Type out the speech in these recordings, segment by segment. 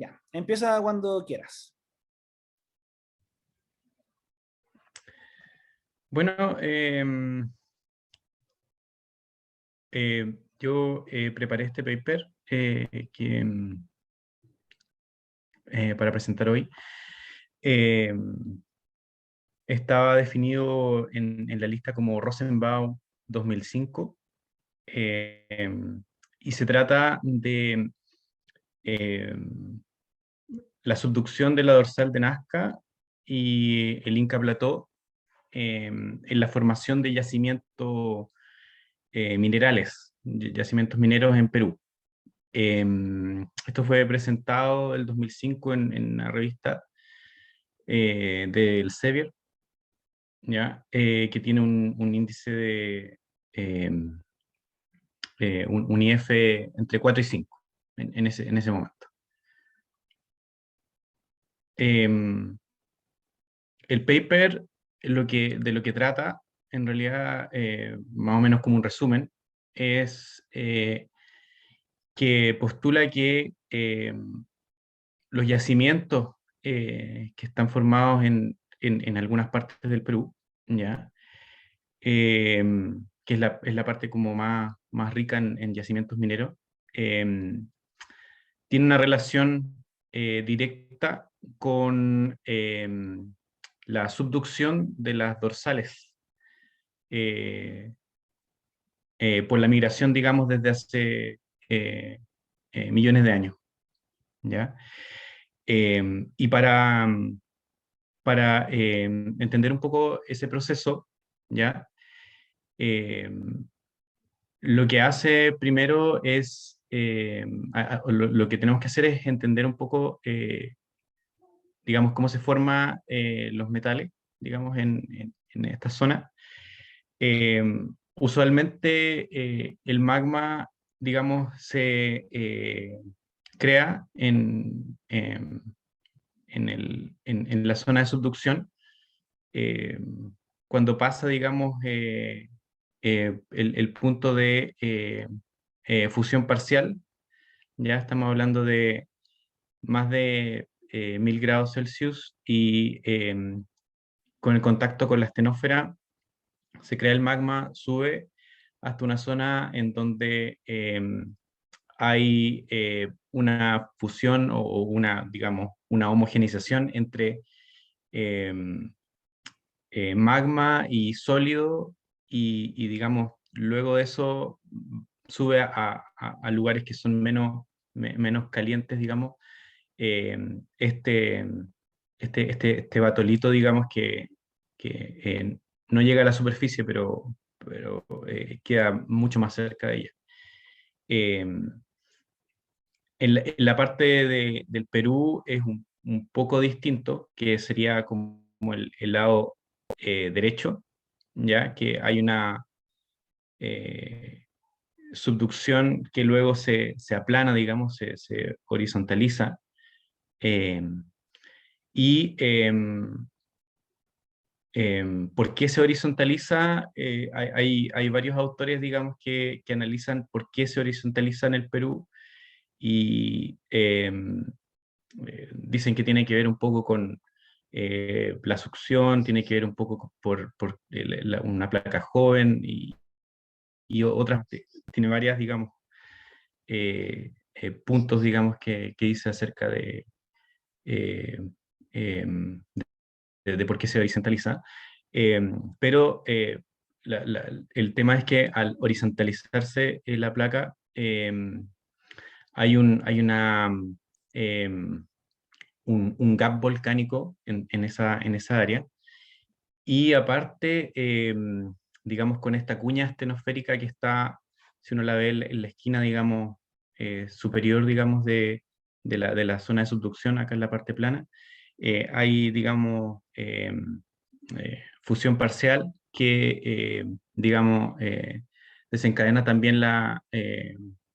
Ya, empieza cuando quieras. Bueno, yo preparé este paper para presentar hoy. Em, Estaba definido en la lista como Rosenbaum 2005, em, y se trata de em, la subducción de la dorsal de Nazca y el Inca Plató en la formación de yacimientos minerales, yacimientos mineros en Perú. Esto fue presentado el 2005 en una revista del Elsevier, ¿ya? Que tiene un índice de un IF entre 4 y 5 en ese momento. Em, el paper de lo que trata, en realidad, más o menos como un resumen, es que postula que los yacimientos que están formados en algunas partes del Perú, ¿ya? Eh, que es la parte como más rica en yacimientos mineros, eh, tiene una relación directa con la subducción de las dorsales eh, por la migración, digamos, desde hace eh, millones de años, ¿ya? Y para entender un poco ese proceso, ¿ya? Eh, lo que hace primero es, lo que tenemos que hacer es entender un poco, digamos, cómo se forman los metales, digamos, en esta zona. Eh, Usualmente el magma, digamos, se crea en la zona de subducción, eh, cuando pasa, digamos, el punto de fusión parcial. Ya estamos hablando de más de 1000 grados Celsius y con el contacto con la estenosfera se crea el magma, sube hasta una zona en donde hay una fusión o una, digamos, una homogenización entre em, magma y sólido digamos, luego de eso sube a lugares que son menos calientes, digamos, eh, este, este batolito, digamos, que no llega a la superficie, pero queda mucho más cerca de ella. Eh, en la parte del Perú es un poco distinto, que sería como el lado derecho, ya que hay una subducción que luego se aplana, digamos, se horizontaliza. eh, y ¿por qué se horizontaliza? Hay varios autores, digamos, que analizan por qué se horizontaliza en el Perú y dicen que tiene que ver un poco con la succión, tiene que ver un poco por una placa joven y otras, tiene varias, digamos, puntos, digamos, que dice acerca eh, em, de por qué se horizontaliza. Pero el tema es que al horizontalizarse la placa, hay em, un gap volcánico en esa área. Y aparte, digamos, con esta cuña estenosférica que está, si uno la ve en la esquina, digamos, superior, digamos, de la zona de subducción, acá en la parte plana, hay, digamos, fusión parcial que, digamos, desencadena también la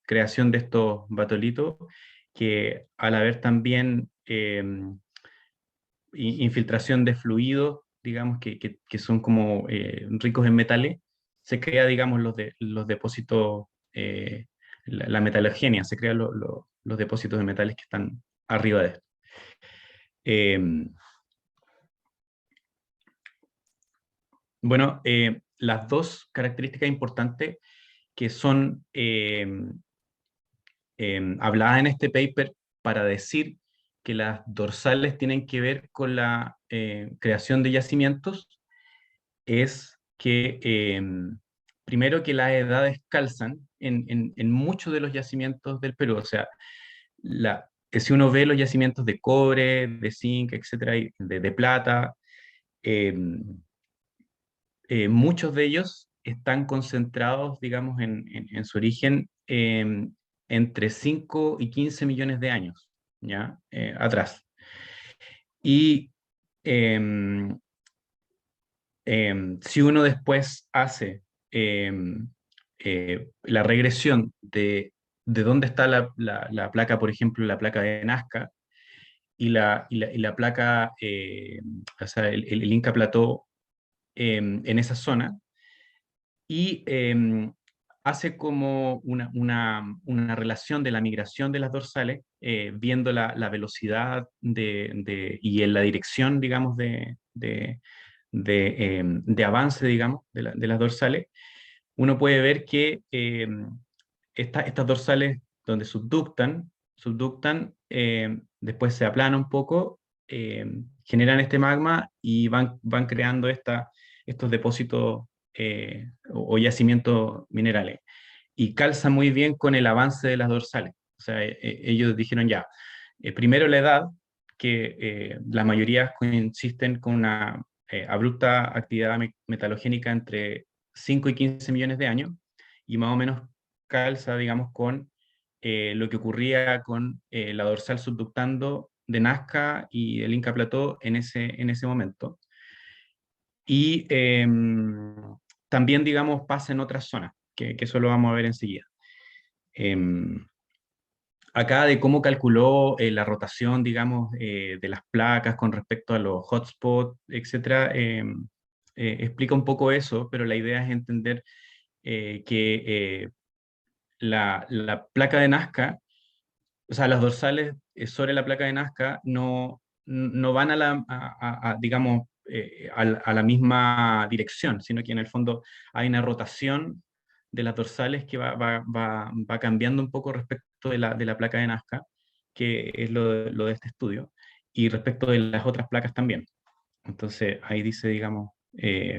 creación de estos batolitos, que al haber también infiltración de fluidos, digamos, que son como ricos en metales, se crea, digamos, los depósitos, la metalogenia, se crean los depósitos de metales que están arriba de esto. Bueno, las dos características importantes que son habladas en este paper para decir que las dorsales tienen que ver con la creación de yacimientos es que, primero, que las edades calzan en muchos de los yacimientos del Perú. O sea, que si uno ve los yacimientos de cobre, de zinc, etcétera, y de plata, eh, muchos de ellos están concentrados, digamos, en su origen entre 5 y 15 millones de años, ¿ya? Atrás. Y em, si uno después hace la regresión de dónde está la placa, por ejemplo, la placa de Nazca y la placa, o sea, el Inca Plató en esa zona, y hace como una relación de la migración de las dorsales, viendo la velocidad y en la dirección, digamos, de avance, digamos, de las dorsales. Uno puede ver que estas dorsales donde subductan, después se aplana un poco, generan este magma y van creando estos depósitos o yacimientos minerales. Y calza muy bien con el avance de las dorsales. O sea, ellos dijeron ya, primero la edad, que la mayoría consisten con una abrupta actividad metalogénica entre 5 y 15 millones de años, y más o menos calza, digamos, con lo que ocurría con la dorsal subductando de Nazca y el Inca Plató en ese momento. Y también, digamos, pasa en otras zonas, que eso lo vamos a ver enseguida. Em, Acá de cómo calculó la rotación, digamos, de las placas con respecto a los hotspots, etcétera, explica un poco eso, pero la idea es entender que la placa de Nazca, o sea, las dorsales sobre la placa de Nazca no van digamos, a la misma dirección, sino que en el fondo hay una rotación de las dorsales que va cambiando un poco respecto de la placa de Nazca, que es lo de este estudio, y respecto de las otras placas también. Entonces ahí dice, digamos,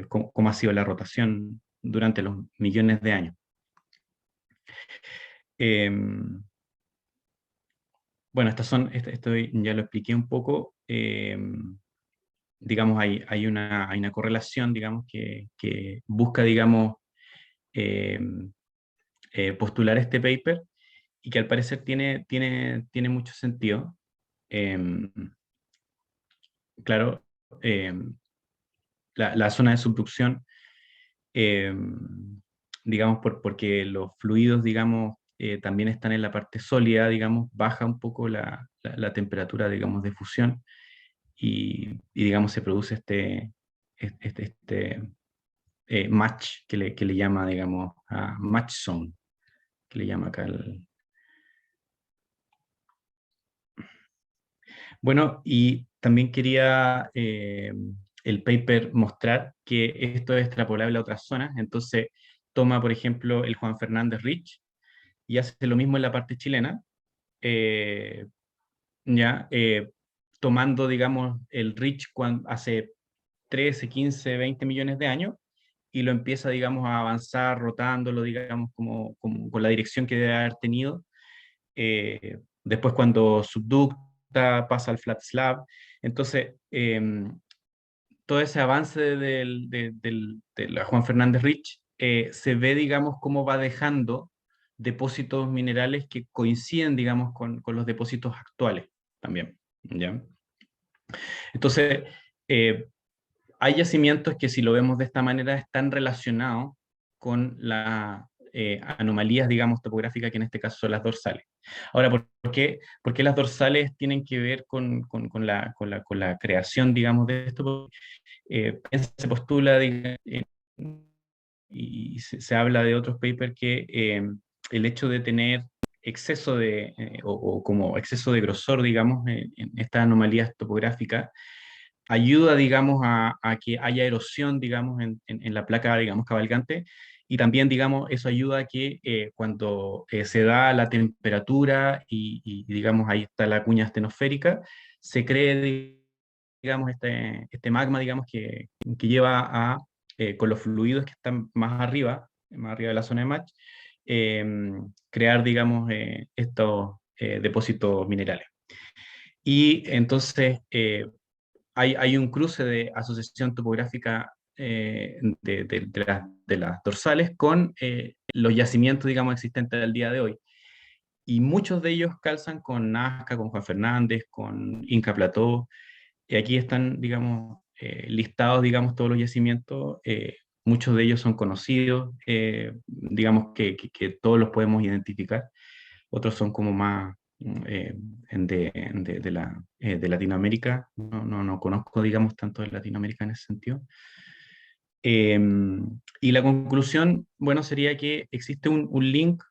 cómo ha sido la rotación durante los millones de años. Em, Bueno, esto ya lo expliqué un poco. Digamos, hay una correlación, digamos, que busca, digamos, eh, postular este paper, y que al parecer tiene mucho sentido. Em, claro, em, la zona de subducción, digamos, porque los fluidos, digamos, también están en la parte sólida, digamos, baja un poco la temperatura, digamos, de fusión, digamos, se produce este match que le llama, digamos, a match zone, que le llama acá Bueno, y también quería el paper mostrar que esto es extrapolable a otras zonas. Entonces toma, por ejemplo, el Juan Fernández Rich y hace lo mismo en la parte chilena, eh, ya tomando, digamos, el Rich hace 13, 15, 20 millones de años, y lo empieza, digamos, a avanzar, rotándolo, digamos, como con la dirección que debe haber tenido. Después, cuando subducta, pasa al flat slab. Entonces, todo ese avance de la Juan Fernández Rich se ve, digamos, cómo va dejando depósitos minerales que coinciden, digamos, con los depósitos actuales también, ¿ya? Entonces, eh, hay yacimientos que, si lo vemos de esta manera, están relacionados con las anomalías, digamos, topográficas, que en este caso son las dorsales. Ahora, ¿por qué las dorsales tienen que ver con la creación, digamos, de esto? Se postula, y se habla de otros papers, que el hecho de tener exceso de, o como exceso de grosor, digamos, en estas anomalías topográficas, ayuda, digamos, a que haya erosión, digamos, en la placa, digamos, cabalgante, y también, digamos, eso ayuda a que cuando se da la temperatura digamos, ahí está la cuña astenosférica, se cree, digamos, este magma, digamos, que lleva a, con los fluidos que están más arriba de la zona de Mach, crear, digamos, estos depósitos minerales. Y entonces hay un cruce de asociación topográfica de las dorsales con los yacimientos, digamos, existentes al día de hoy. Y muchos de ellos calzan con Nazca, con Juan Fernández, con Inca Plató. Y aquí están, digamos, listados, digamos, todos los yacimientos. Muchos de ellos son conocidos, digamos que todos los podemos identificar. Otros son como más de Latinoamérica. No conozco, digamos, tanto de Latinoamérica en ese sentido. Eh, y la conclusión, bueno, sería que existe un link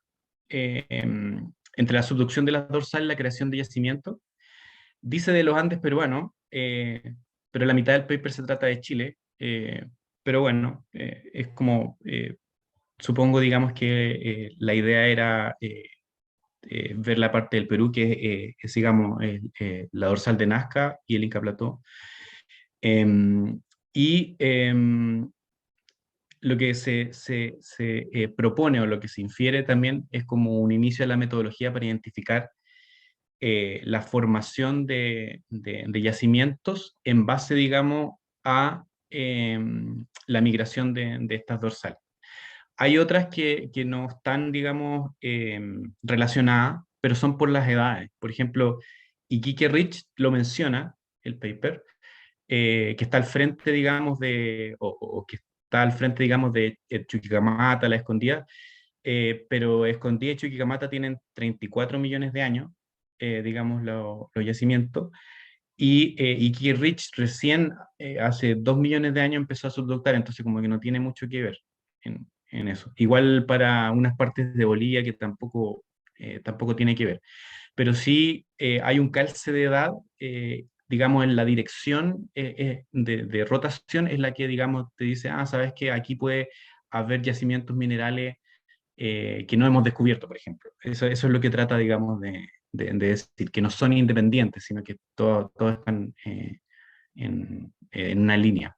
entre la subducción de las dorsales y la creación de yacimientos. Dice de los Andes peruanos, pero la mitad del paper se trata de Chile. Pero bueno, es como, supongo, digamos, que la idea era ver la parte del Perú, que es, digamos, la dorsal de Nazca y el Inca Plató. Em, y lo que se propone o lo que se infiere también es como un inicio de la metodología para identificar la formación de yacimientos en base, digamos, a la migración de estas dorsales. Hay otras que no están, digamos, relacionadas, pero son por las edades. Por ejemplo, Iquique Rich lo menciona, el paper, que está al frente, digamos, o que está al frente, digamos, de Chuquicamata, la Escondida, pero Escondida y Chuquicamata tienen 34 millones de años, digamos, los yacimientos, y Iquique Rich recién, hace 2 millones de años, empezó a subductar, entonces como que no tiene mucho que ver en eso. Igual para unas partes de Bolivia que tampoco tiene que ver. Pero sí hay un calce de edad, digamos, en la dirección de rotación es la que, digamos, te dice, sabes que aquí puede haber yacimientos minerales que no hemos descubierto, por ejemplo. Eso es lo que trata, digamos, de decir, que no son independientes, sino que todos están en una línea.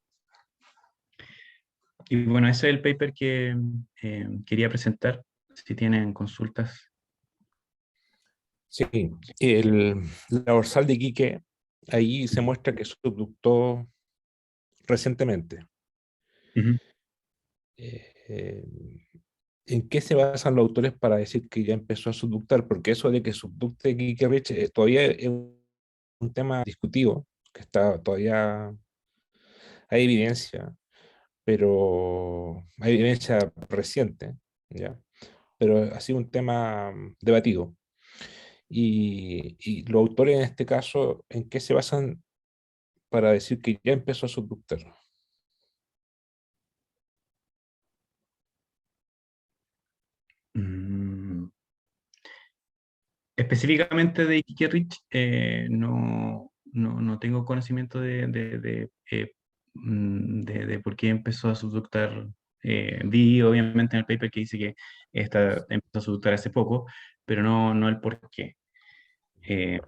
Y bueno, ese es el paper que quería presentar, si tienen consultas. Sí, la dorsal de Iquique, ahí se muestra que subductó recientemente. Ujú. Eh, ¿En qué se basan los autores para decir que ya empezó a subductar? Porque eso de que subducte Iquique Rich todavía es un tema discutido, que está todavía, hay evidencia, pero hay evidencia reciente, ¿ya? Pero ha sido un tema debatido. Y los autores en este caso, ¿en qué se basan para decir que ya empezó a subductar? Mm, Específicamente de Iquique Rich, no tengo conocimiento de por qué empezó a subductar. Vi obviamente en el paper que dice que empezó a subductar hace poco, pero no el por qué eh,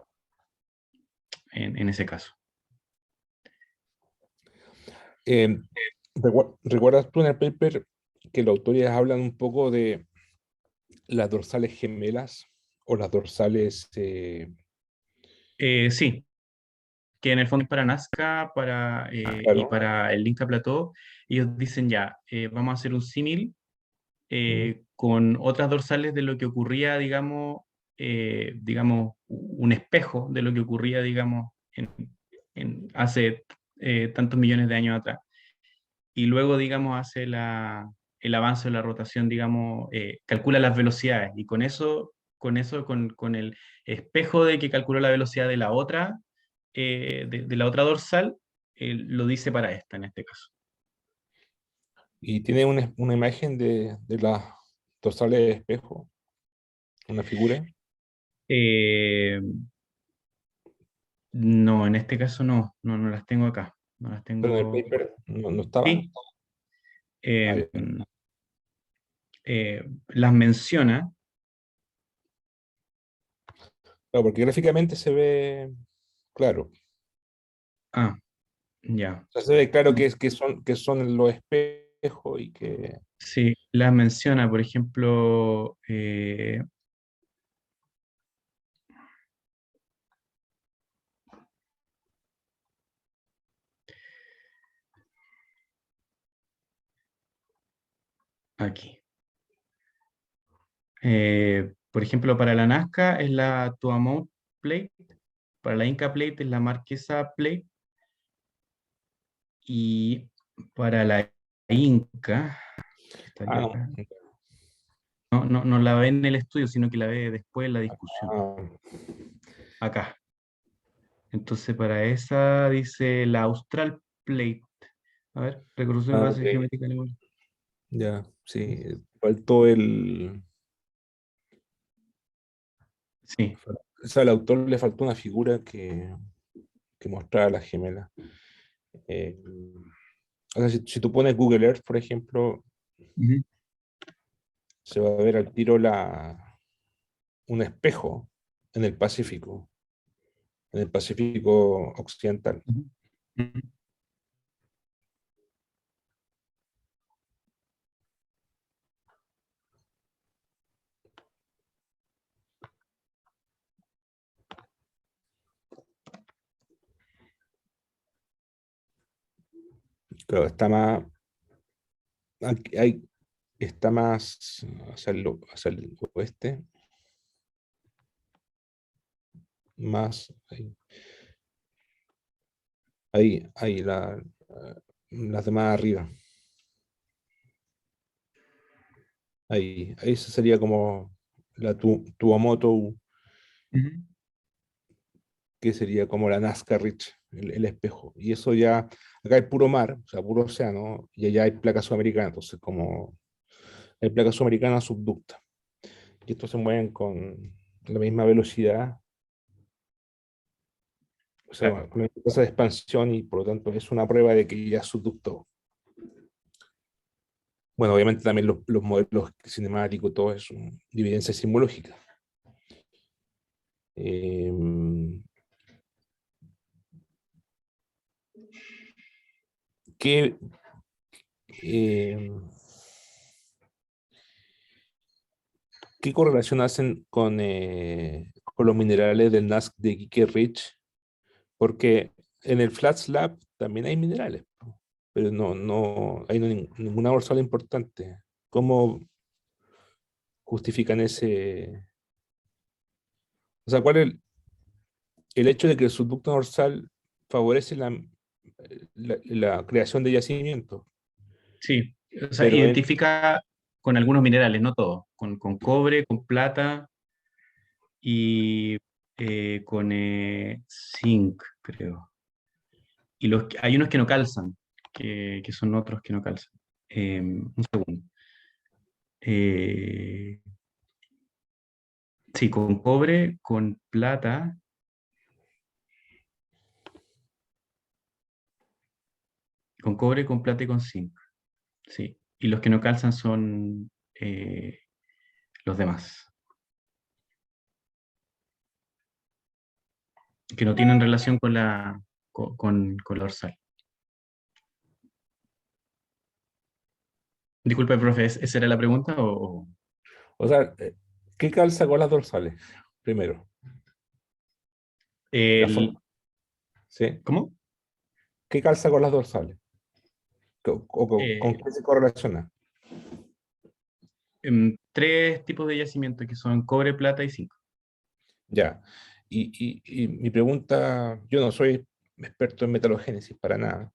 en ese caso. Eh, ¿Recuerdas tú en el paper que los autores hablan un poco de las dorsales gemelas o las dorsales... Sí, que en el fondo para Nazca y claro. para el Inca Plató, ellos dicen ya, vamos a hacer un símil Ujú. con otras dorsales de lo que ocurría, digamos, un espejo de lo que ocurría, digamos, hace tantos millones de años atrás. Y luego, digamos, hace el avance de la rotación, digamos, calcula las velocidades y con el espejo de que calculó la velocidad de la otra, de la otra dorsal, lo dice para esta en este caso. Y tiene una imagen de las dorsales de espejo. una figura. Eh, no, en este caso no las tengo acá. No las Pero en el tengo. paper no estaba. Sí, Ah, eh, ya. las menciona. Claro, porque gráficamente se ve claro. Ah, ya. O sea, se ve claro que son los espejos y que. Sí, las menciona, por ejemplo, aquí. Por ejemplo, para la Nazca es la Tuamotu Plate, para la Inca Plate es la Marquesa Plate, y para la Inca, que estaría Ah, acá, no la ve en el estudio, sino que la ve después en la discusión, ah, acá. Entonces, para esa dice la Austral Plate. A ver, reconstrucción de base ok. geométrica alemana. Ya, sí. Faltó el. Sí. O sea, al autor le faltó una figura que mostrara las gemelas. Eh, o sea, si tú pones Google Earth, por ejemplo, Ujú, se va a ver al tiro un espejo en el Pacífico Occidental. ujú, ujú. Claro, está más hacia el oeste, más ahí las demás arriba. Ahí esa sería como la Tuamotu, Ujú. que sería como la Nazca Ridge, el espejo. Y eso ya, acá hay puro mar, o sea, puro océano, y allá hay placa sudamericana, entonces como hay placa sudamericana subducta. Y estos se mueven con la misma velocidad, o sea, Claro. con la misma tasa de expansión, y por lo tanto es una prueba de que ya es subducto. Bueno, obviamente también los modelos cinemáticos, todo eso, de evidencia sismológica. Eh, ¿qué, eh, ¿qué correlación hacen con los minerales del Nazca de Kike Ridge? Porque en el Flat Slab también hay minerales, po, pero no hay ninguna dorsal importante. ¿Cómo justifican ese? O sea, ¿cuál es el hecho de que el subducto dorsal favorece la creación de yacimientos? Sí. O sea, Pero identifica con algunos minerales, no todos. Con cobre, con plata y con zinc, creo. Y hay unos que no calzan, que son otros que no calzan. Un segundo. Eh, sí, con cobre, con plata, con cobre, con plata y con zinc. Sí. Y los que no calzan son los demás, que no tienen relación con la dorsal. Disculpe, profe, ¿esa era la pregunta o...? o sea, ¿qué calza con las dorsales? Primero, la El, forma, ¿sí? ¿cómo? ¿Qué calza con las dorsales? ¿Con Eh, qué se correlaciona? tres tipos de yacimientos que son cobre, plata y zinc. Ya. Y mi pregunta, yo no soy experto en metalogénesis para nada,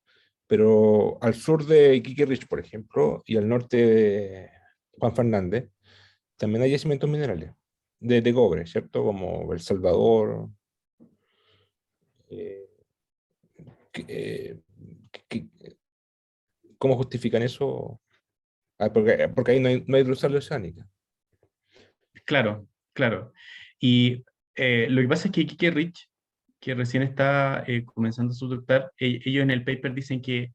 pero al sur de Iquique Ridge, por ejemplo, y al norte de Juan Fernández, también hay yacimientos minerales de cobre, ¿cierto? Como El Salvador. eh, que- eh, que- ¿Cómo justifican eso? Ah, porque ahí no hay dorsal oceánica. Claro, claro. Y lo que pasa es que Iquique Rich, que recién está comenzando a subductar, ellos en el paper dicen que,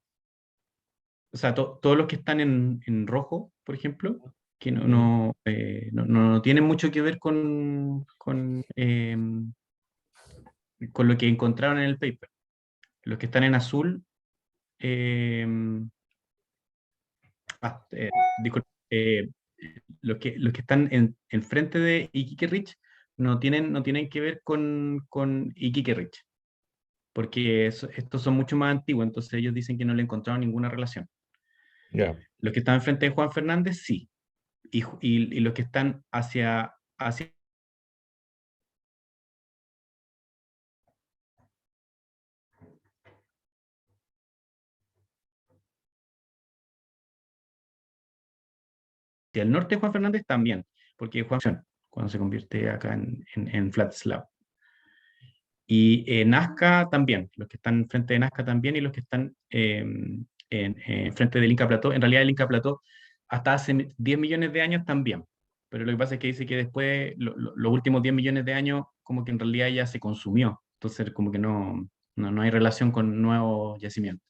o sea, todos los que están en rojo, por ejemplo, que no tienen mucho que ver con lo que encontraron en el paper. Los que están en azul, eh, disculpe, los que están en frente de Iquique Rich no tienen que ver con Iquique Rich, porque estos son mucho más antiguos, entonces ellos dicen que no le encontraron ninguna relación. Ya, Los que están enfrente de Juan Fernández, sí. Y los que están hacia el norte de Juan Fernández también, porque cuando se convierte acá en Flat Slab. Y Nazca también, los que están frente de Nazca también y los que están frente del Inca Plató. En realidad el Inca Plató hasta hace 10 millones de años también. Pero lo que pasa es que dice que después, los últimos 10 millones de años, como que en realidad ya se consumió. Entonces como que no hay relación con nuevos yacimientos.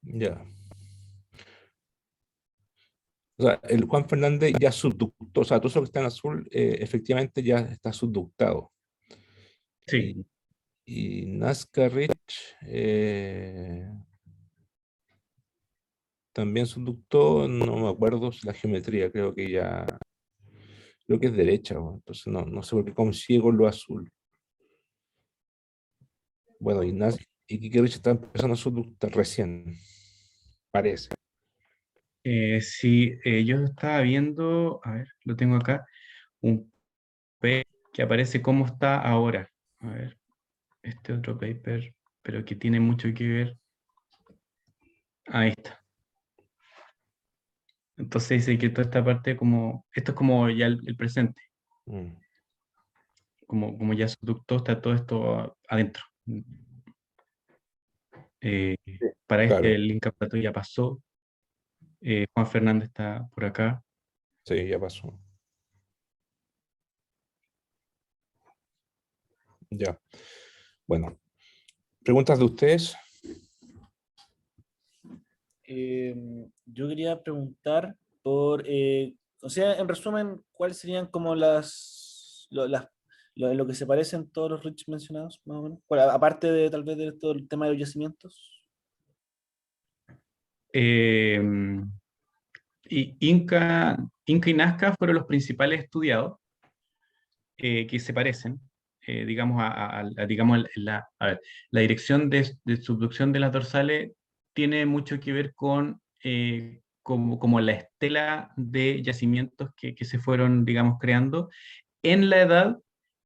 ya. O sea, el Juan Fernández ya subductó, o sea, todo eso que está en azul, efectivamente ya está subductado. Sí. Y Nazca Rich también subductó, no me acuerdo si la geometría, creo que es derecha, ¿no? Entonces no sé por qué coincide con lo azul. Bueno, y Quique Rich está empezando a subductar recién, parece. Sí, yo estaba viendo, a ver, lo tengo acá, un paper que aparece cómo está ahora. A ver, este otro paper, pero que tiene mucho que ver. Ahí está. Entonces dice que toda esta parte como, esto es como ya el presente, Mm. como ya se ductó, está todo esto adentro. Eh, Sí. para este Claro, el Inca Plato ya pasó, Juan Fernández está por acá. sí, ya pasó. Ya. Bueno, preguntas de ustedes. Eh, yo quería preguntar o sea, en resumen, ¿cuáles serían como lo que se parecen todos los REACH mencionados, más o menos? Aparte de tal vez de todo el tema de los yacimientos. Eh, Inca y Nazca fueron los principales estudiados que se parecen, digamos, digamos a ver, la dirección de subducción de las dorsales tiene mucho que ver con como la estela de yacimientos que se fueron, digamos, creando en la edad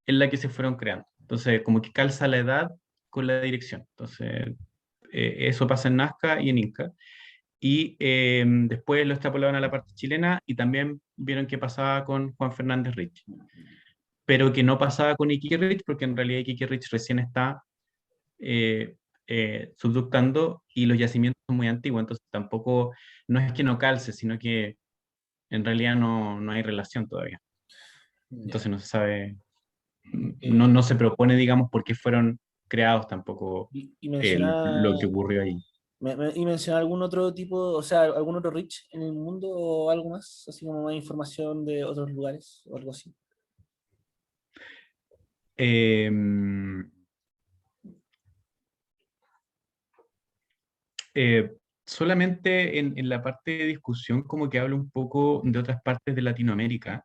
en la que se fueron creando. Entonces, como que calza la edad con la dirección. Entonces, eso pasa en Nazca y en Inca. Y después lo extrapolaron a la parte chilena y también vieron qué pasaba con Juan Fernández Rich, pero que no pasaba con Iquique Rich, porque en realidad Iquique Rich recién está eh, subductando y los yacimientos son muy antiguos, entonces tampoco, no es que no calce, sino que en realidad no hay relación todavía. Ya. Entonces no se sabe, no, Eh, no se propone, digamos, por qué fueron creados tampoco y lo menciona, que ocurrió ahí. y menciona algún otro tipo, o sea, algún otro REACH en el mundo o algo más, así como más información de otros lugares o algo así. Eh, eh, Solamente en la parte de discusión como que habla un poco de otras partes de Latinoamérica,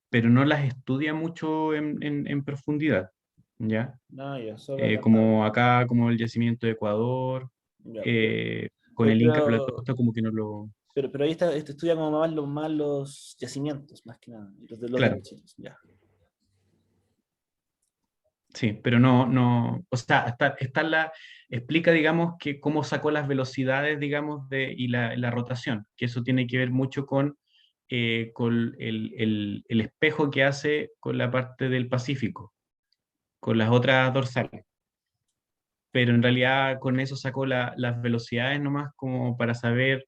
pero no las estudia mucho en profundidad, ¿ya? No, ya, solo acá. Como acá, como el yacimiento de Ecuador, Ya, con el Inca pero, Platosta como que no lo... pero ahí está, estudia como más los yacimientos, más que nada, y los Claro, derechitos, ya. sí, pero no, o sea, explica, digamos, que cómo sacó las velocidades, digamos, y la rotación, que eso tiene que ver mucho con el espejo que hace con la parte del Pacífico, con las otras dorsales. pero en realidad con eso sacó las velocidades nomás como para saber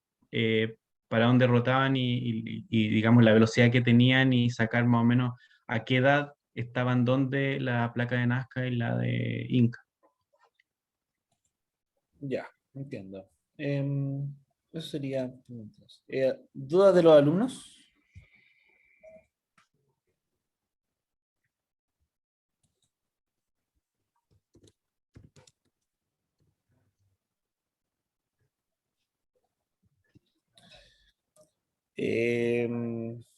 para dónde rotaban digamos la velocidad que tenían y sacar más o menos a qué edad estaban donde la placa de Nazca y la de Inca. Ya, entiendo. Eso sería. ¿Dudas de los alumnos?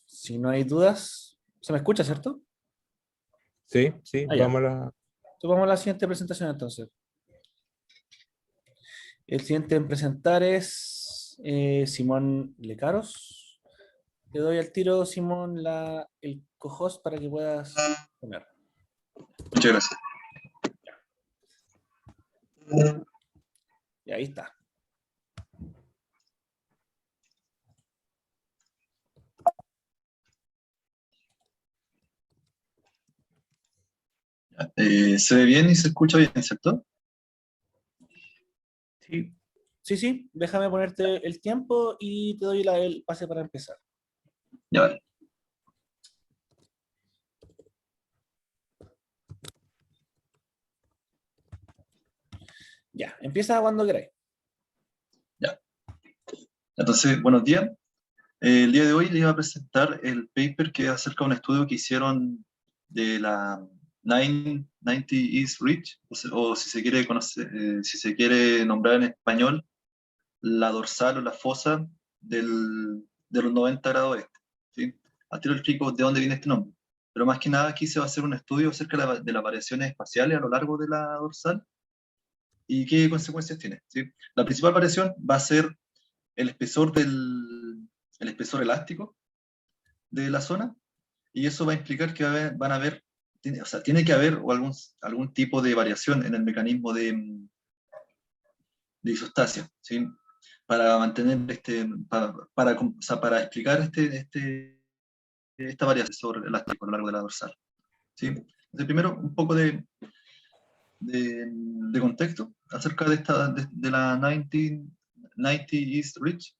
Si no hay dudas, ¿se me escucha, cierto? Sí, sí, Ah, ya. vamos a la... Entonces vamos a la siguiente presentación entonces. El siguiente en presentar es Simón Lecaros. Te doy al tiro, Simón, el co-host para que puedas poner. Muchas gracias. Y ahí está. ¿Se ve bien y se escucha bien, cierto? Sí, Sí, sí, déjame ponerte el tiempo y te doy el pase para empezar. Ya vale. Ya, empieza cuando queráis. Ya. Entonces, buenos días. El día de hoy les iba a presentar el paper que es acerca de un estudio que hicieron de la 990 East Ridge, o si se quiere si se quiere nombrar en español, la dorsal o la fosa de los 90 grados este. ¿Sí? Al tiro explico de dónde viene este nombre. Pero más que nada aquí se va a hacer un estudio acerca de las variaciones espaciales a lo largo de la dorsal y qué consecuencias tiene. ¿Sí? La principal variación va a ser el espesor, el espesor elástico de la zona, y eso va a implicar que van a haber, o sea, tiene que haber algún tipo de variación en el mecanismo de isostasia, ¿sí? Para mantener o sea, para explicar esta variación sobre el elástico a lo largo de la dorsal. ¿Sí? Entonces, primero, un poco de contexto acerca de la 90 East Ridge.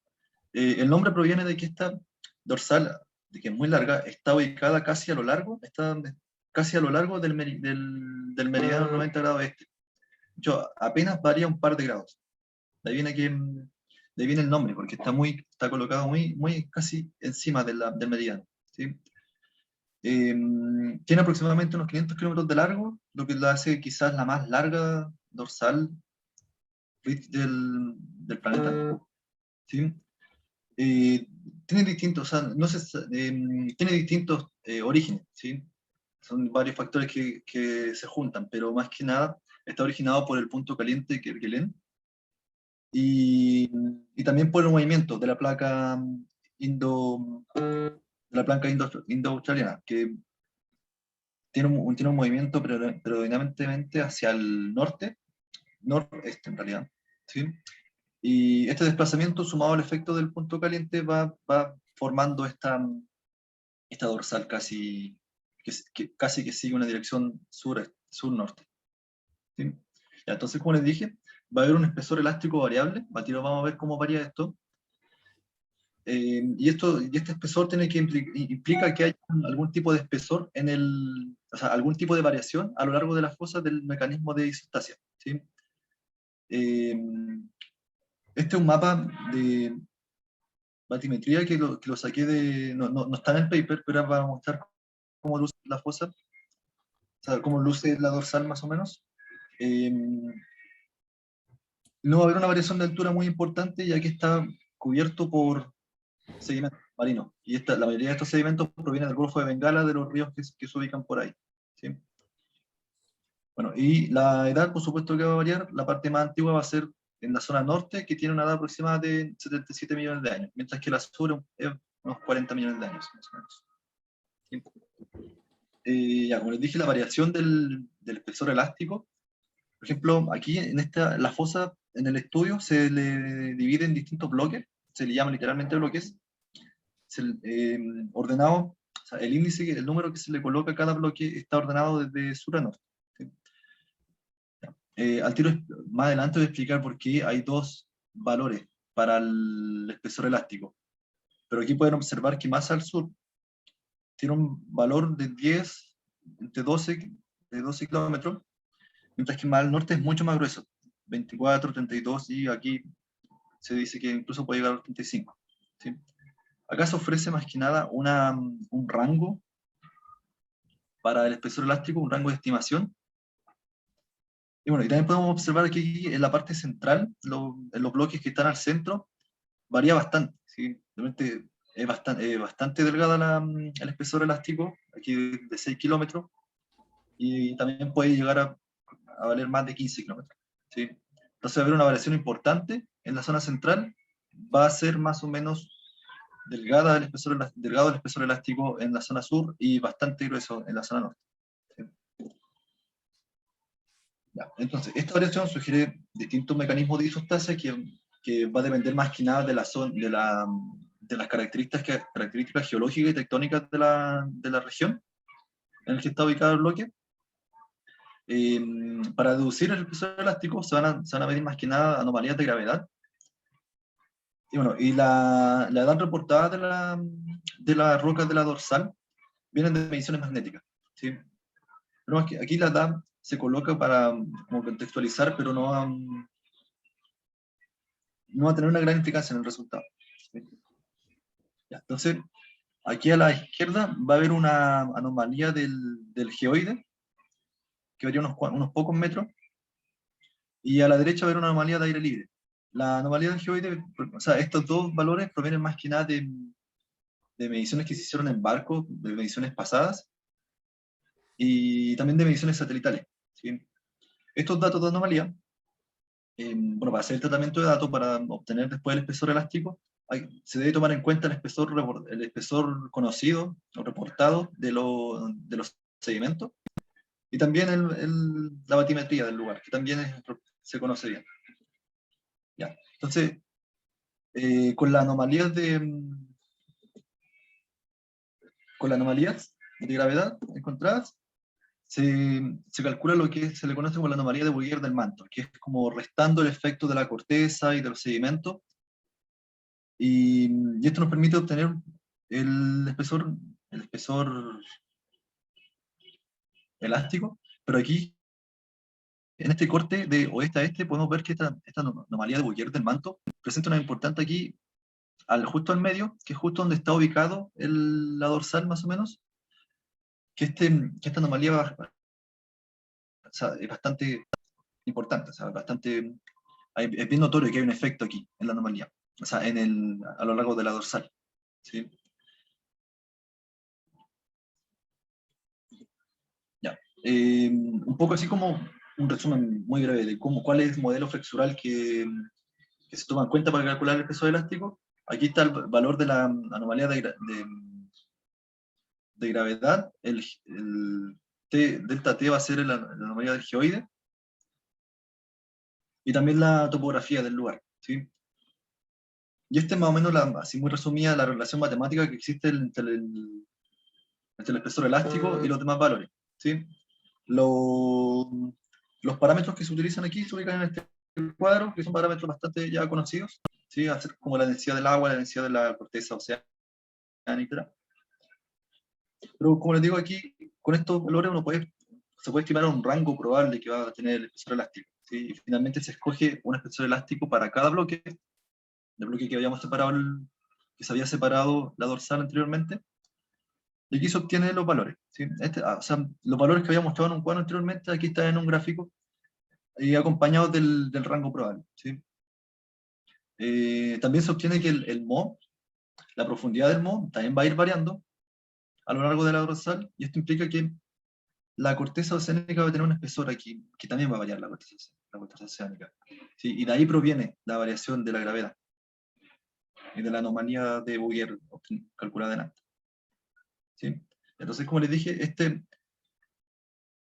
El nombre proviene de que esta dorsal, de que es muy larga, está ubicada casi a lo largo del meridiano 90 grados este. De hecho, apenas varía un par de grados. De ahí viene el nombre, porque está colocado muy casi encima del meridiano. ¿Sí? Tiene aproximadamente unos 500 kilómetros de largo, lo que la hace quizás la más larga dorsal del planeta. ¿Sí? Tiene distintos, o sea, no se, tiene distintos orígenes, ¿sí? Son varios factores que se juntan, pero más que nada está originado por el punto caliente Kerguelen y también por el movimiento de la placa indo-australiana, que tiene un movimiento predominantemente hacia el noreste en realidad, ¿sí? Y este desplazamiento sumado al efecto del punto caliente va formando esta dorsal casi que sigue una dirección sur-norte. ¿Sí? Ya, entonces, como les dije, va a haber un espesor elástico variable. Vamos a ver cómo varía esto. Y este espesor implica que hay algún tipo de espesor o sea, algún tipo de variación a lo largo de las fosas del mecanismo de isostasia. ¿Sí? Este es un mapa de batimetría que lo saqué no está en el paper, pero para mostrar cómo luce la fosa, o sea, cómo luce la dorsal más o menos. No va a haber una variación de altura muy importante, ya que está cubierto por sedimentos marinos. Y la mayoría de estos sedimentos provienen del Golfo de Bengala, de los ríos que se ubican por ahí. ¿Sí? Bueno, y la edad, por supuesto que va a variar. La parte más antigua va a ser en la zona norte, que tiene una edad aproximada de 77 millones de años, mientras que la sur es unos 40 millones de años, más o menos. ¿Sí? Ya, como les dije, la variación del espesor elástico. Por ejemplo, aquí la fosa en el estudio se le divide en distintos bloques, se le llama literalmente bloques, ordenado, o sea, el número que se le coloca a cada bloque está ordenado desde sur a norte. ¿Sí? al tiro más adelante voy a explicar por qué hay dos valores para el espesor elástico. Pero aquí pueden observar que más al sur tiene un valor de 10, de 12 kilómetros, mientras que más al norte es mucho más grueso, 24, 32, y aquí se dice que incluso puede llegar a los 35. ¿Sí? Acá se ofrece más que nada un rango para el espesor elástico, un rango de estimación. Y bueno, y también podemos observar que aquí en la parte central, en los bloques que están al centro, varía bastante. ¿Sí? Realmente es bastante delgada el espesor elástico, aquí de 6 kilómetros, y también puede llegar a valer más de 15 kilómetros. ¿Sí? Entonces va a haber una variación importante en la zona central, va a ser más o menos delgado el espesor elástico en la zona sur y bastante grueso en la zona norte. ¿Sí? Ya, entonces, esta variación sugiere distintos mecanismos de isostasia que va a depender más que nada de las características geológicas y tectónicas de la región en la que está ubicado el bloque. Para deducir el espesor elástico se van a medir más que nada anomalías de gravedad. Y bueno, y la edad reportada de las rocas de la dorsal vienen de mediciones magnéticas. ¿Sí? Pero aquí la edad se coloca para como contextualizar, pero no va a tener una gran implicancia en el resultado. ¿Sí? Ya, entonces, aquí a la izquierda va a haber una anomalía del geoide, que varía unos pocos metros, y a la derecha va a haber una anomalía de aire libre. La anomalía del geoide, o sea, estos dos valores provienen más que nada de mediciones que se hicieron en barco, de mediciones pasadas, y también de mediciones satelitales. ¿Sí? Estos datos de anomalía, bueno, para hacer el tratamiento de datos, para obtener después el espesor elástico, se debe tomar en cuenta el espesor conocido o reportado de los sedimentos, y también la batimetría del lugar, que también se conoce bien. Ya. Entonces, con las anomalías de gravedad encontradas, se calcula lo que se le conoce como la anomalía de Bouguer del manto, que es como restando el efecto de la corteza y de los sedimentos, y esto nos permite obtener el espesor elástico, pero aquí, en este corte de oeste a este, podemos ver que esta anomalía de Bouguer del manto presenta una importante aquí, justo al medio, que es justo donde está ubicado la dorsal más o menos, que esta anomalía o sea, es bastante importante, o sea, es bien notorio que hay un efecto aquí en la anomalía, o sea, a lo largo de la dorsal. ¿Sí? Ya. Un poco así como un resumen muy breve de cuál es el modelo flexural que se toma en cuenta para calcular el peso elástico. Aquí está el valor de la anomalía de gravedad, delta T va a ser la anomalía del geoide, y también la topografía del lugar. ¿Sí? Y este es más o menos, así muy resumida, la relación matemática que existe entre el espesor elástico y los demás valores. ¿Sí? Los parámetros que se utilizan aquí se ubican en este cuadro, que son parámetros bastante ya conocidos, ¿sí? Hacer como la densidad del agua, la densidad de la corteza oceánica. Pero como les digo aquí, con estos valores se puede estimar un rango probable que va a tener el espesor elástico. ¿Sí? Y finalmente se escoge un espesor elástico para cada bloque, el bloque que habíamos separado, que se había separado la dorsal anteriormente, y aquí se obtienen los valores. ¿Sí? O sea, los valores que había mostrado en un cuadro anteriormente, aquí están en un gráfico, y acompañados del rango probable. ¿Sí? También se obtiene que el MO, la profundidad del MO, también va a ir variando a lo largo de la dorsal, y esto implica que la corteza oceánica va a tener un espesor aquí, que también va a variar la corteza oceánica. ¿Sí? Y de ahí proviene la variación de la gravedad y de la anomalía de Bouguer calculada delante. ¿Sí? Entonces, como les dije,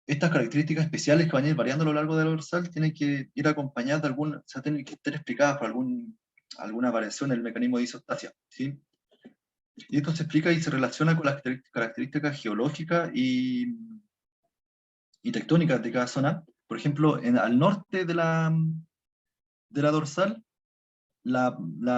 estas características especiales que van a ir variando a lo largo de la dorsal tienen que ir acompañadas de o sea, tienen que estar explicadas por alguna variación en el mecanismo de isostasia. ¿Sí? Y esto se explica y se relaciona con las características geológicas y tectónicas de cada zona, Por ejemplo, al norte de la dorsal, la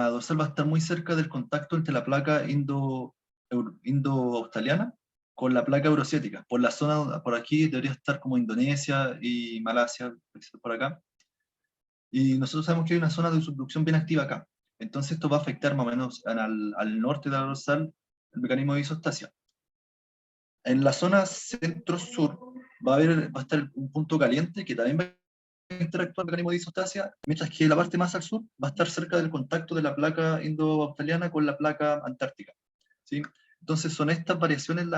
dorsal va a estar muy cerca del contacto entre la placa indo-australiana con la placa euroasiática. Por la zona, por aquí debería estar como Indonesia y Malasia, por acá. Y nosotros sabemos que hay una zona de subducción bien activa acá. Entonces esto va a afectar más o menos al norte de la dorsal el mecanismo de isostasia. En la zona centro-sur va a estar un punto caliente que también va a interactuar con el mecanismo de isostasia, mientras que la parte más al sur va a estar cerca del contacto de la placa indo-australiana con la placa antártica. ¿Sí? Entonces son estas variaciones de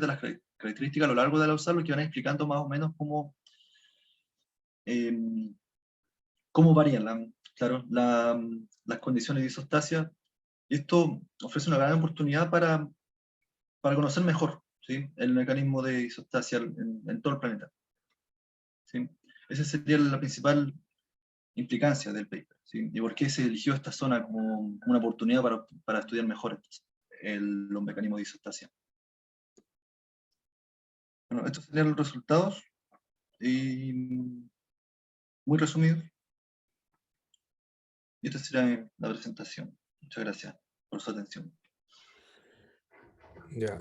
las características a lo largo de la dorsal lo que van explicando más o menos cómo varían claro, las condiciones de isostasia. Y esto ofrece una gran oportunidad para conocer mejor, ¿sí?, el mecanismo de isostasia en todo el planeta. ¿Sí? Esa sería la principal implicancia del paper, ¿sí? Y por qué se eligió esta zona como una oportunidad para estudiar mejor los mecanismos de isostasia. Bueno, estos serían los resultados, y muy resumidos. Y esta será la presentación. Muchas gracias por su atención. Ya,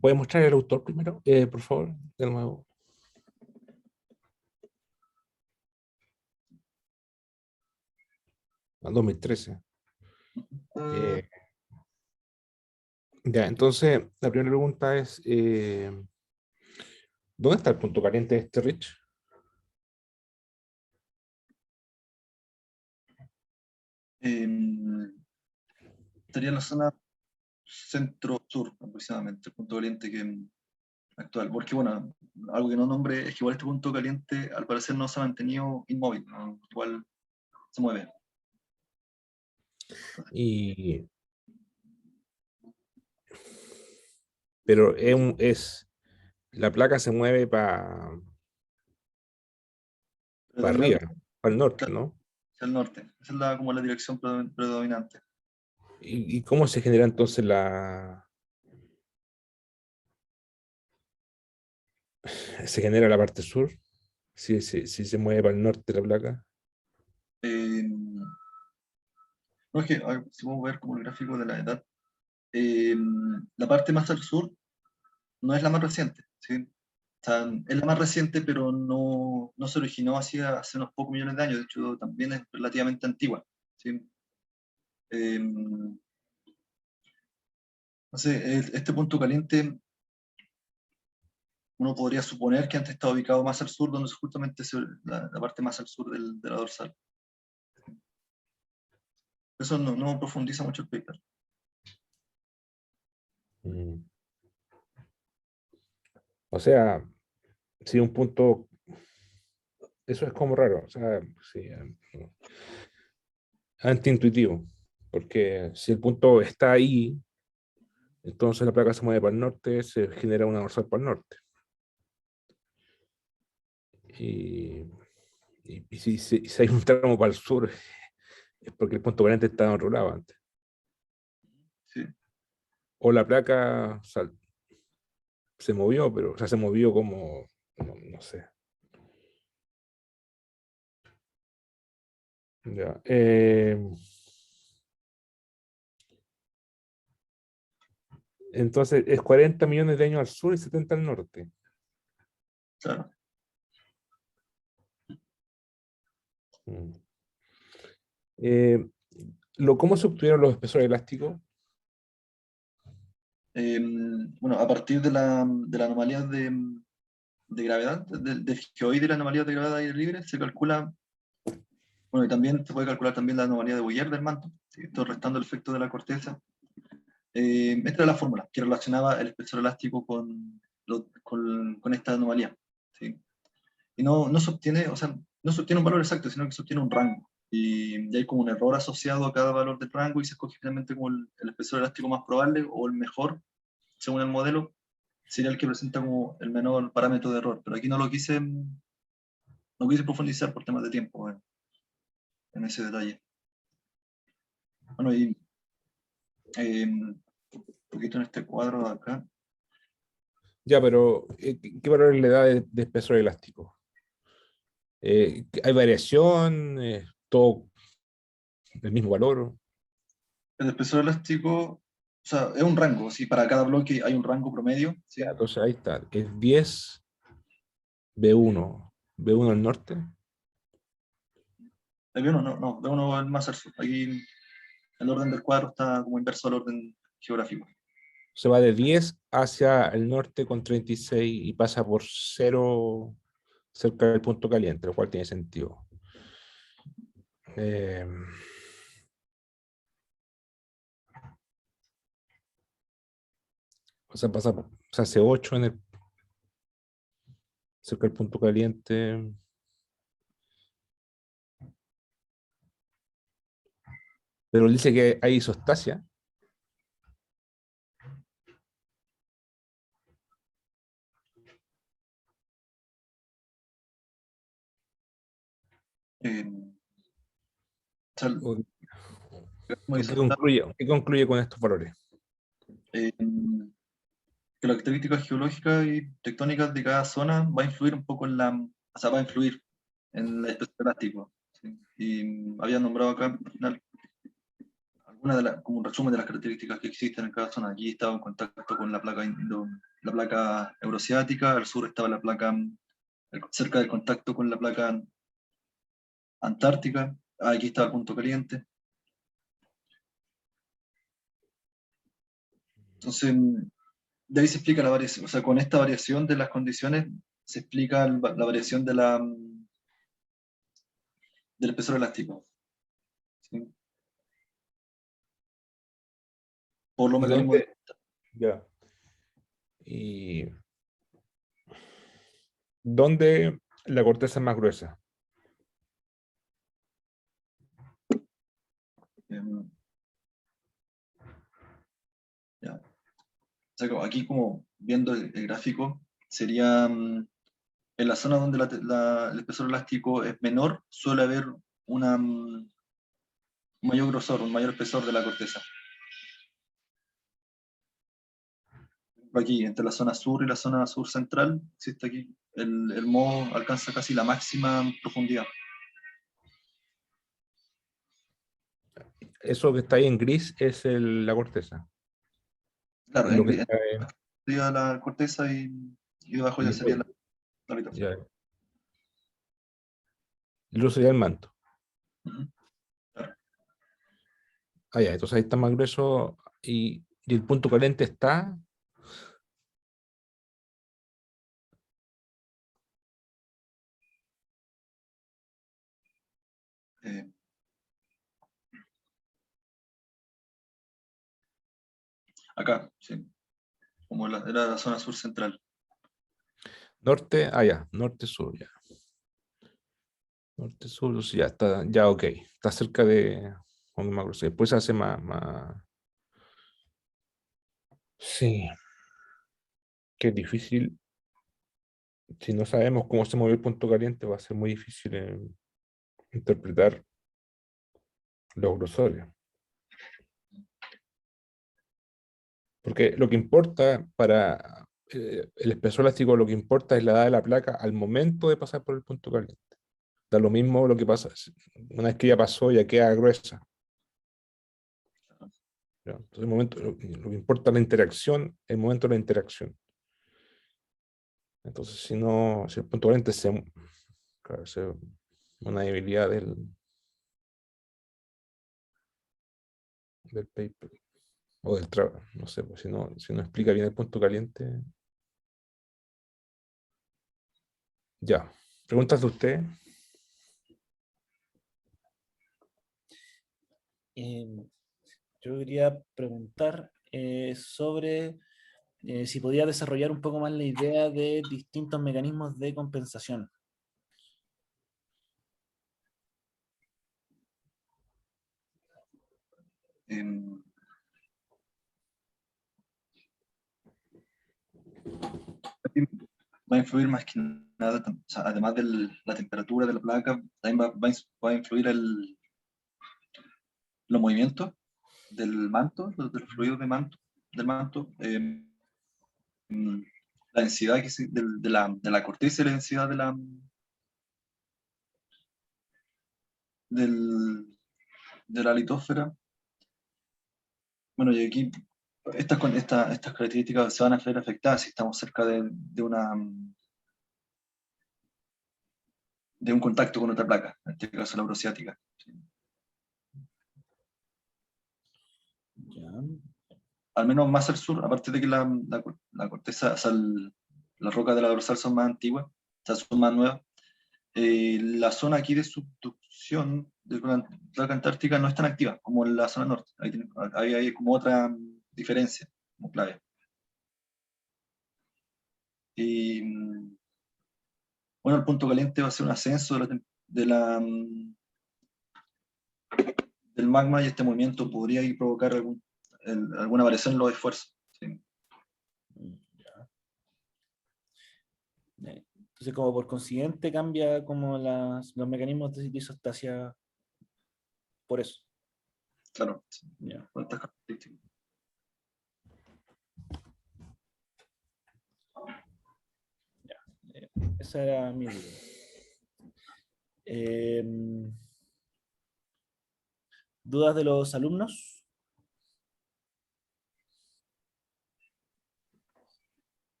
¿puede mostrar el autor primero, por favor, de nuevo? A 2013. Ya, entonces, la primera pregunta es, ¿dónde está el punto caliente de este Rich? Estaría en la zona centro-sur, aproximadamente, el punto caliente actual. Porque, bueno, algo que no nombre es que igual este punto caliente, al parecer, no se ha mantenido inmóvil, ¿no? Igual se mueve. Pero la placa se mueve para arriba, para el norte, ¿no? Hacia el norte. Esa es como la dirección predominante. ¿Y cómo se genera entonces se genera la parte sur? Si se mueve para el norte la placa. No, es que, a ver, si podemos ver como el gráfico de la edad, la parte más al sur no es la más reciente, ¿sí? O sea, es la más reciente, pero no se originó hace unos pocos millones de años. De hecho, también es relativamente antigua, ¿sí? No sé, este punto caliente, uno podría suponer que antes estaba ubicado más al sur, donde es justamente la parte más al sur de la dorsal. Eso no profundiza mucho el paper. O sea, si un punto, eso es como raro, o sea, sí, antiintuitivo, porque si el punto está ahí, entonces la placa se mueve para el norte, se genera una dorsal para el norte. Y si hay un tramo para el sur, es porque el punto caliente está en otro lado antes. Sí. O la placa se movió, pero, o sea, se movió como, no sé. Ya. Entonces, es 40 millones de años al sur y 70 al norte. Claro. ¿Cómo se obtuvieron los espesores elásticos? Bueno, a partir de la anomalía de gravedad, del geoide de la anomalía de gravedad aire libre, se calcula, bueno, y también se puede calcular también la anomalía de Boyer del manto, ¿sí? Esto restando el efecto de la corteza. Esta era la fórmula que relacionaba el espesor elástico con esta anomalía, ¿sí? Y no se obtiene, o sea, no se obtiene un valor exacto, sino que se obtiene un rango. Y hay como un error asociado a cada valor del rango y se escoge finalmente como el espesor elástico más probable o el mejor, según el modelo, sería el que presenta como el menor parámetro de error. Pero aquí no quise profundizar por temas de tiempo en ese detalle. Bueno, y un poquito en este cuadro de acá. Ya, pero ¿qué valor le da de espesor elástico? ¿Hay variación? ¿Todo el mismo valor? El espesor elástico, o sea, es un rango, ¿sí? Para cada bloque hay un rango promedio, Ya, ¿sí? entonces ahí está. Es 10 B1. B1 al norte. El B1 no, B1 es más al sur. Aquí el orden del cuadro está como inverso al orden geográfico. Se va de 10 hacia el norte con 36 y pasa por 0 cerca del punto caliente, lo cual tiene sentido. Eh, o sea, se hace 8 cerca del punto caliente. Pero dice que hay isostasia. Eh, o sea, ¿O como qué dice, qué concluye con estos valores? eh, que las características geológicas y tectónicas de cada zona va a influir un poco en la, o sea, va a influir en el espesor elástico. ¿Sí? Y había nombrado acá al final alguna de como un resumen de las características que existen en cada zona. Aquí estaba en contacto con la placa, la placa euroasiática, al sur estaba la placa cerca del contacto con la placa antártica, aquí está el punto caliente. Entonces, de ahí se explica la variación, o sea, con esta variación de las condiciones se explica la variación de del espesor elástico. ¿Sí? Por los ¿Y mecanismos dónde? Ya. ¿Y dónde la corteza es más gruesa? de... ya. O sea, aquí como viendo el gráfico, sería en la zona donde el espesor elástico es menor, suele haber un mayor grosor, un mayor espesor de la corteza. Aquí, entre la zona sur y la zona sur central, existe aquí, el moho alcanza casi la máxima profundidad. Eso que está ahí en gris es la corteza. Claro, Lo que está sería la corteza y debajo ya sería después, la habitación. ya. El otro sería el manto. Ujú, claro. Ah, ya, entonces ahí está más grueso y el punto caliente está. Eh, acá, sí, como era la zona sur central. Norte, ya, norte-sur, ya. Norte-sur, ya está, ya ok. Está cerca de donde más grueso. Después se hace más. Sí, que es difícil. Si no sabemos cómo se mueve el punto caliente, va a ser muy difícil interpretar los grosores. Porque lo que importa para el espesor elástico, lo que importa es la edad de la placa al momento de pasar por el punto caliente. Da lo mismo lo que pasa. Una vez que ya pasó, ya queda gruesa. ¿Ya? Entonces, lo que importa es la interacción, el momento de la interacción. Entonces, si no, si el punto caliente claro, una debilidad del paper o del trabajo, no sé, pues si no explica bien el punto caliente, ya. ¿Preguntas de usted? Em, yo quería preguntar sobre si podía desarrollar un poco más la idea de distintos mecanismos de compensación. Eh, va a influir más que nada, o sea, además de la temperatura de la placa, también va a influir los movimientos del manto, de los fluidos del manto. la densidad de la corteza y la densidad de la litósfera. Bueno, y aquí estas características se van a ver afectadas si estamos cerca de un contacto con otra placa, en este caso la eurasiática. Ya. Al menos más al sur, aparte de que la corteza, o sea, las rocas de la dorsal son más antiguas, o sea, son más nuevas, la zona aquí de subducción de la placa antártica no es tan activa como en la zona norte. Ahí hay como otra diferencia, como clave. Y bueno, el punto caliente va a ser un ascenso del magma, y este movimiento podría ahí provocar alguna variación en los esfuerzos. ¿Sí? Ya. Entonces, como por consiguiente, cambia como los mecanismos de isostasia por eso. Claro, sí, Ya. por estas características. Esa era mi duda. ¿Dudas de los alumnos?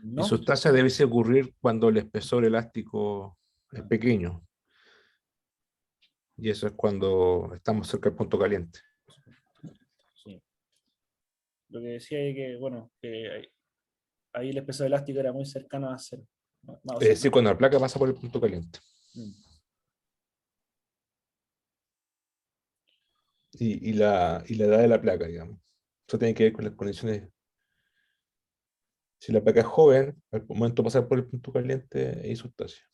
¿No? Isostasia debe ocurrir cuando el espesor elástico es pequeño. Y eso es cuando estamos cerca del punto caliente. Sí. Lo que decía es que, bueno, que ahí el espesor elástico era muy cercano a cero. O Es sea, decir, cuando la placa pasa por el punto caliente. mm, Y la edad de la placa, digamos. Eso tiene que ver con las condiciones. Si la placa es joven, al momento de pasar por el punto caliente es isostasia.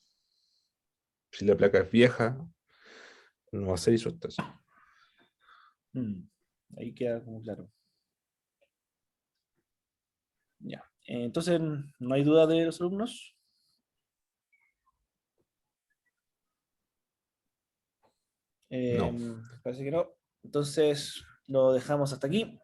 Si la placa es vieja, no va a ser isostasia. mm, ahí queda como claro. Ya. Entonces, ¿no hay duda de los alumnos? No. Parece que no. Entonces, lo dejamos hasta aquí.